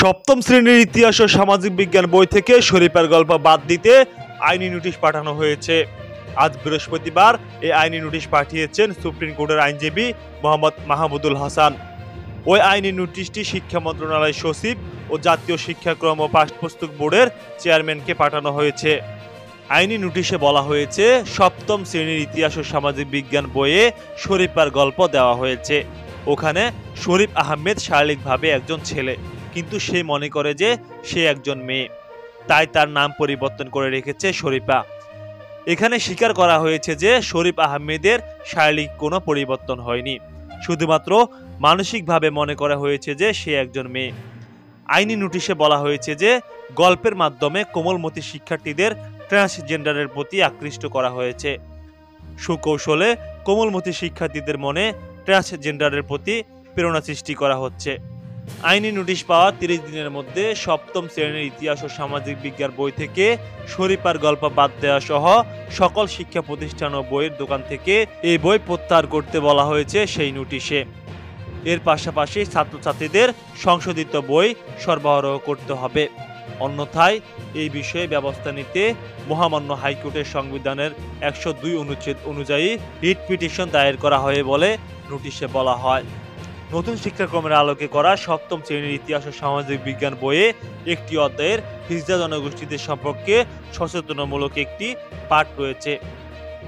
সপ্তম শ্রেণীর ইতিহাস ও সামাজিক বিজ্ঞান বই থেকে শরীফের গল্প বাদ দিতে আইনি নোটিশ পাঠানো হয়েছে। আজ বৃহস্পতিবার এই আইনি নোটিশ পাঠিয়েছেন সুপ্রিম কোর্টের আইনজীবী মোহাম্মদ মাহমুদুল হাসান। ওই আইনি নোটিশটি শিক্ষা মন্ত্রণালয়ের সচিব ও জাতীয় শিক্ষাক্রম ও পাঠ্যপুস্তক বোর্ডের চেয়ারম্যানকে পাঠানো হয়েছে। আইনি নোটিশে বলা হয়েছে, সপ্তম শ্রেণীর ইতিহাস ও সামাজিক বিজ্ঞান বইয়ে শরীফের গল্প দেওয়া হয়েছে। ওখানে শরীফ আহমেদ শারীরিকভাবে একজন ছেলে, কিন্তু সে মনে করে যে সে একজন মেয়ে, তাই তার নাম পরিবর্তন করে রেখেছে শরীফা। এখানে স্বীকার করা হয়েছে যে শরীফ আহমেদের শারীরিক কোনো পরিবর্তন হয়নি, শুধুমাত্র মানসিকভাবে মনে করা হয়েছে যে সে একজন মেয়ে। আইনি নোটিশে বলা হয়েছে যে গল্পের মাধ্যমে কোমলমতি শিক্ষার্থীদের ট্রান্সজেন্ডারের প্রতি আকৃষ্ট করা হয়েছে। সুকৌশলে কোমলমতি শিক্ষার্থীদের মনে ট্রান্সজেন্ডারের প্রতি প্রেরণা সৃষ্টি করা হচ্ছে। আইনি নোটিশ পাওয়ার 30 দিনের মধ্যে সপ্তম শ্রেণীর ইতিহাস ও সামাজিক বিজ্ঞান বই থেকে শরীফার গল্প বাদ দেওয়া সহ সকল শিক্ষা প্রতিষ্ঠান ও বইয়ের দোকান থেকে এই বই প্রত্যাহার করতে বলা হয়েছে সেই নোটিশে। এর পাশাপাশি ছাত্রছাত্রীদের সংশোধিত বই সরবরাহ করতে হবে, অন্যথায় এই বিষয়ে ব্যবস্থা নিতে মহামান্য হাইকোর্টের সংবিধানের 102 অনুচ্ছেদ অনুযায়ী রিট পিটিশন দায়ের করা হয় বলে নোটিশে বলা হয়। নতুন শিক্ষাক্রমের আলোকে করা সপ্তম শ্রেণীর ইতিহাস ও সামাজিক বিজ্ঞান বইয়ে একটি অধ্যায়ের হিজড়া জনগোষ্ঠীদের সম্পর্কে সচেতনমূলক একটি পাঠ রয়েছে।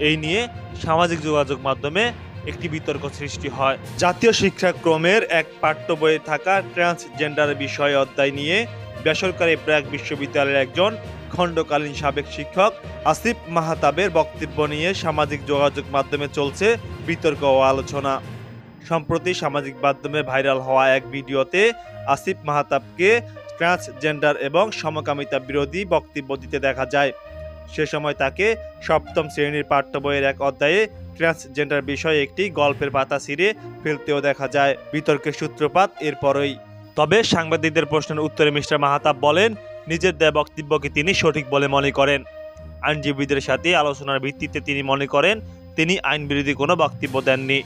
এই নিয়ে সামাজিক যোগাযোগ মাধ্যমে একটি বিতর্ক সৃষ্টি হয়। জাতীয় শিক্ষাক্রমের এক পাঠ্য বইয়ে থাকা ট্রান্সজেন্ডার বিষয় অধ্যায় নিয়ে বেসরকারি ব্র্যাক বিশ্ববিদ্যালয়ের একজন খণ্ডকালীন সাবেক শিক্ষক আসিফ মাহতাবের বক্তব্য নিয়ে সামাজিক যোগাযোগ মাধ্যমে চলছে বিতর্ক ও আলোচনা। সম্প্রতি সামাজিক মাধ্যমে ভাইরাল হওয়া এক ভিডিওতে আসিফ মাহতাবকে ট্রান্সজেন্ডার এবং সমকামিতা বিরোধী বক্তব্য দিতে দেখা যায়। সে সময় তাকে সপ্তম শ্রেণীর পাঠ্য বইয়ের এক অধ্যায়ে ট্রান্সজেন্ডার বিষয়ে একটি গল্পের পাতা ছিঁড়ে ফেলতেও দেখা যায়। বিতর্কের সূত্রপাত এরপরই। তবে সাংবাদিকদের প্রশ্নের উত্তরে মিস্টার মাহতাব বলেন, নিজের দেয়া বক্তব্যকে তিনি সঠিক বলে মনে করেন। আইনজীবীদের সাথে আলোচনার ভিত্তিতে তিনি মনে করেন তিনি আইন বিরোধী কোনো বক্তব্য দেননি।